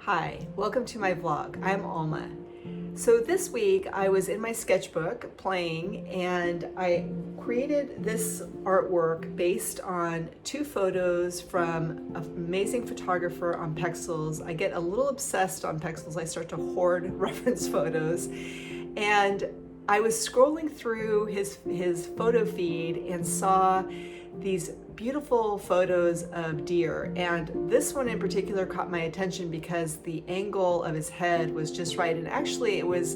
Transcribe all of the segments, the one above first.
Hi, welcome to my vlog. I'm Alma. So this week I was in my sketchbook playing and I created this artwork based on two photos from an amazing photographer on Pexels. I get a little obsessed on Pexels. I start to hoard reference photos, and I was scrolling through his photo feed and saw these beautiful photos of deer, and this one in particular caught my attention because the angle of his head was just right. And actually it was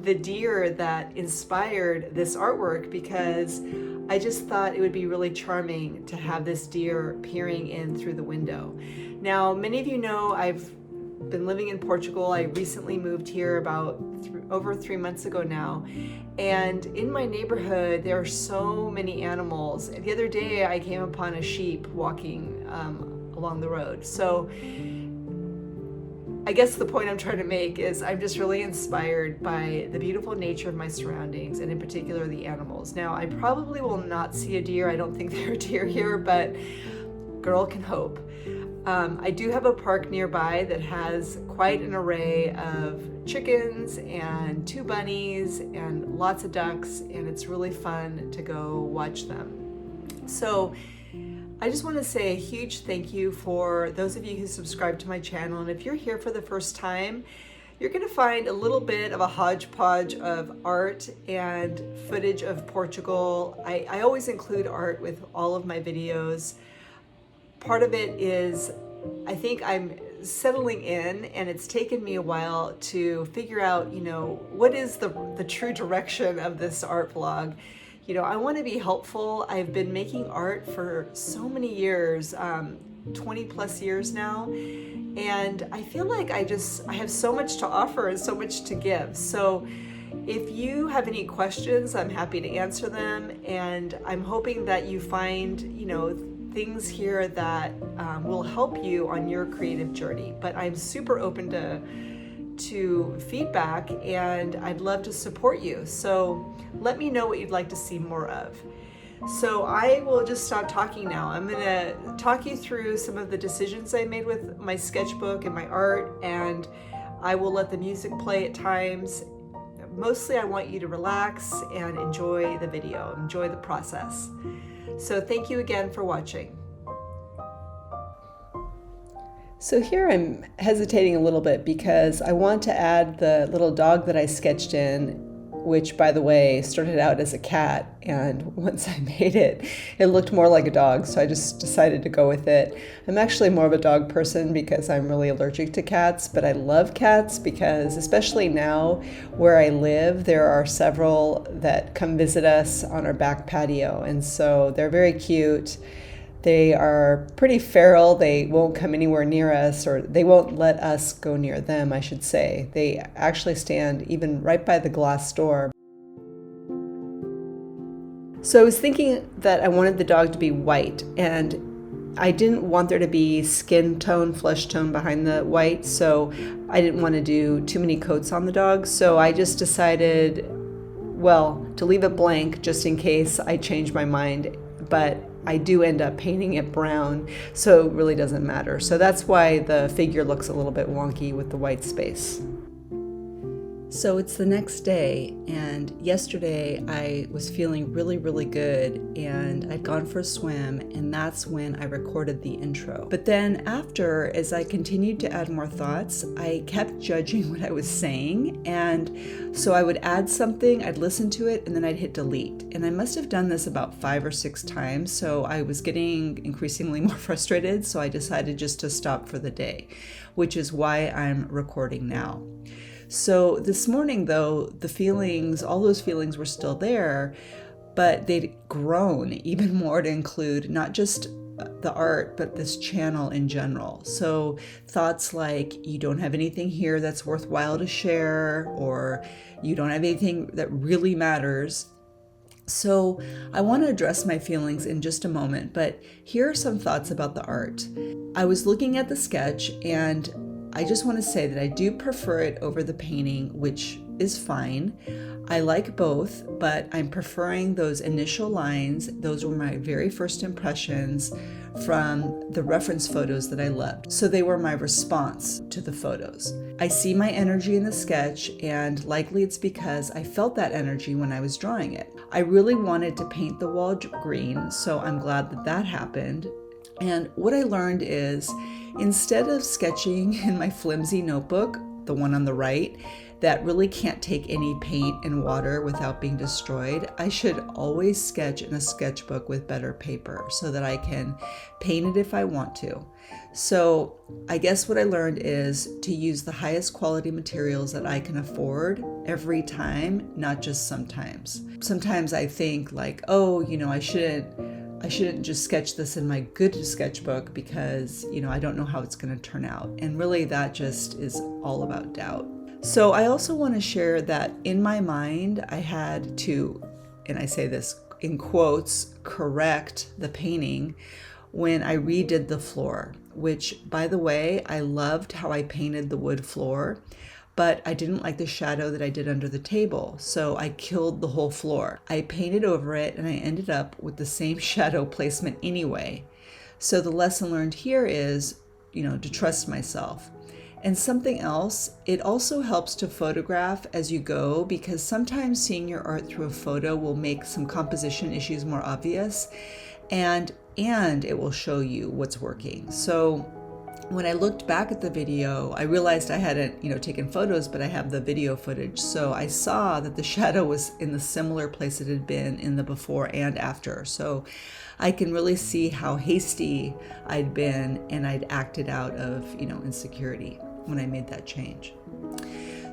the deer that inspired this artwork, because I just thought it would be really charming to have this deer peering in through the window. Now, many of you know I've been living in Portugal. I recently moved here about over 3 months ago now, and in my neighborhood there are so many animals. The other day I came upon a sheep walking along the road. So I guess the point I'm trying to make is I'm just really inspired by the beautiful nature of my surroundings, and in particular the animals. Now, I probably will not see a deer. I don't think there are deer here, but girl can hope. I do have a park nearby that has quite an array of chickens and 2 bunnies and lots of ducks, and it's really fun to go watch them. So I just want to say a huge thank you for those of you who subscribe to my channel. And if you're here for the first time, you're going to find a little bit of a hodgepodge of art and footage of Portugal. I always include art with all of my videos. Part of it is, I think I'm settling in, and it's taken me a while to figure out, what is the true direction of this art vlog. I want to be helpful. I've been making art for so many years, 20 plus years now, and I feel like I have so much to offer and so much to give. So if you have any questions, I'm happy to answer them, and I'm hoping that you find, things here that will help you on your creative journey. But I'm super open to feedback, and I'd love to support you. So let me know what you'd like to see more of. So I will just stop talking now. I'm gonna talk you through some of the decisions I made with my sketchbook and my art, and I will let the music play at times. Mostly I want you to relax and enjoy the video, enjoy the process. So thank you again for watching. So here I'm hesitating a little bit because I want to add the little dog that I sketched in, which, by the way, started out as a cat, and once I made it, it looked more like a dog, so I just decided to go with it. I'm actually more of a dog person because I'm really allergic to cats, but I love cats because, especially now where I live, there are several that come visit us on our back patio, and so they're very cute. They are pretty feral. They won't come anywhere near us, or they won't let us go near them, I should say. They actually stand even right by the glass door. So I was thinking that I wanted the dog to be white, and I didn't want there to be skin tone, flesh tone behind the white, so I didn't want to do too many coats on the dog. So I just decided, to leave it blank just in case I change my mind, but I do end up painting it brown, so it really doesn't matter. So that's why the figure looks a little bit wonky with the white space. So it's the next day, and yesterday I was feeling really, really good, and I'd gone for a swim, and that's when I recorded the intro. But then after, as I continued to add more thoughts, I kept judging what I was saying, and so I would add something, I'd listen to it, and then I'd hit delete. And I must have done this about 5 or 6 times, so I was getting increasingly more frustrated, so I decided just to stop for the day, which is why I'm recording now. So this morning, though, all those feelings were still there, but they'd grown even more to include not just the art, but this channel in general. So thoughts like, you don't have anything here that's worthwhile to share, or you don't have anything that really matters. So I want to address my feelings in just a moment, but here are some thoughts about the art. I was looking at the sketch, and I just want to say that I do prefer it over the painting, which is fine. I like both, but I'm preferring those initial lines. Those were my very first impressions from the reference photos that I loved. So they were my response to the photos. I see my energy in the sketch, and likely it's because I felt that energy when I was drawing it. I really wanted to paint the wall green, so I'm glad that that happened. And what I learned is, instead of sketching in my flimsy notebook, the one on the right, that really can't take any paint and water without being destroyed, I should always sketch in a sketchbook with better paper so that I can paint it if I want to. So I guess what I learned is to use the highest quality materials that I can afford every time, not just sometimes. Sometimes I think like, oh, I shouldn't just sketch this in my good sketchbook because, I don't know how it's going to turn out. And really that just is all about doubt. So I also want to share that in my mind, I had to, and I say this in quotes, correct the painting when I redid the floor, which, by the way, I loved how I painted the wood floor, but I didn't like the shadow that I did under the table, so I killed the whole floor. I painted over it and I ended up with the same shadow placement anyway. So the lesson learned here is, to trust myself. And something else, it also helps to photograph as you go, because sometimes seeing your art through a photo will make some composition issues more obvious, and it will show you what's working. So when I looked back at the video, I realized I hadn't, taken photos, but I have the video footage. So I saw that the shadow was in the similar place it had been in the before and after. So I can really see how hasty I'd been, and I'd acted out of, insecurity when I made that change.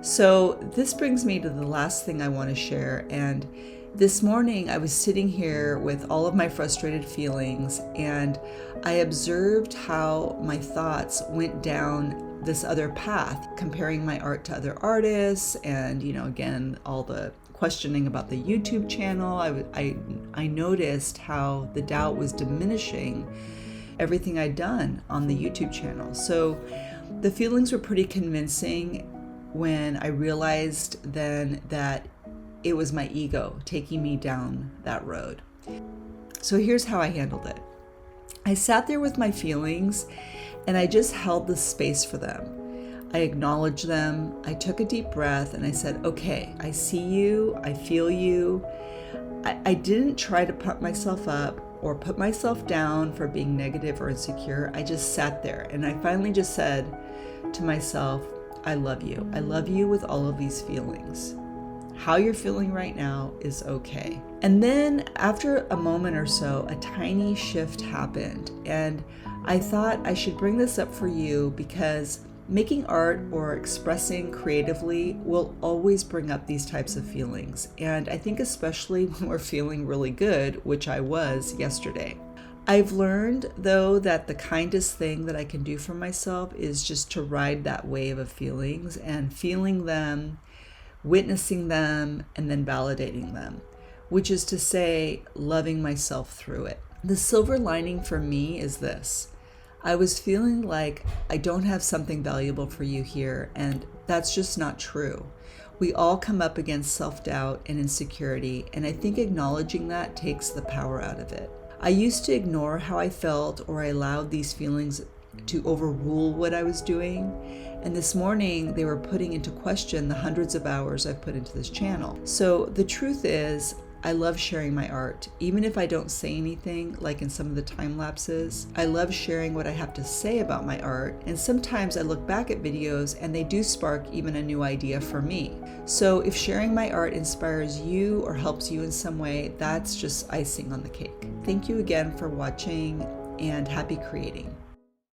So this brings me to the last thing I want to share. And this morning I was sitting here with all of my frustrated feelings, and I observed how my thoughts went down this other path, comparing my art to other artists, and again, all the questioning about the YouTube channel. I noticed how the doubt was diminishing everything I'd done on the YouTube channel. So the feelings were pretty convincing when I realized then that it was my ego taking me down that road. So here's how I handled it. I sat there with my feelings and I just held the space for them. I acknowledged them. I took a deep breath and I said, okay, I see you, I feel you. I didn't try to pump myself up or put myself down for being negative or insecure. I just sat there and I finally just said to myself, I love you. I love you with all of these feelings. How you're feeling right now is okay. And then after a moment or so, a tiny shift happened. And I thought I should bring this up for you because making art or expressing creatively will always bring up these types of feelings. And I think especially when we're feeling really good, which I was yesterday. I've learned, though, that the kindest thing that I can do for myself is just to ride that wave of feelings and feeling them, witnessing them, and then validating them, which is to say, loving myself through it. The silver lining for me is this. I was feeling like I don't have something valuable for you here, and that's just not true. We all come up against self-doubt and insecurity, and I think acknowledging that takes the power out of it. I used to ignore how I felt, or I allowed these feelings to overrule what I was doing. And this morning, they were putting into question the hundreds of hours I've put into this channel. So the truth is, I love sharing my art, even if I don't say anything, like in some of the time lapses. I love sharing what I have to say about my art, and sometimes I look back at videos and they do spark even a new idea for me. So if sharing my art inspires you or helps you in some way, that's just icing on the cake. Thank you again for watching, and happy creating.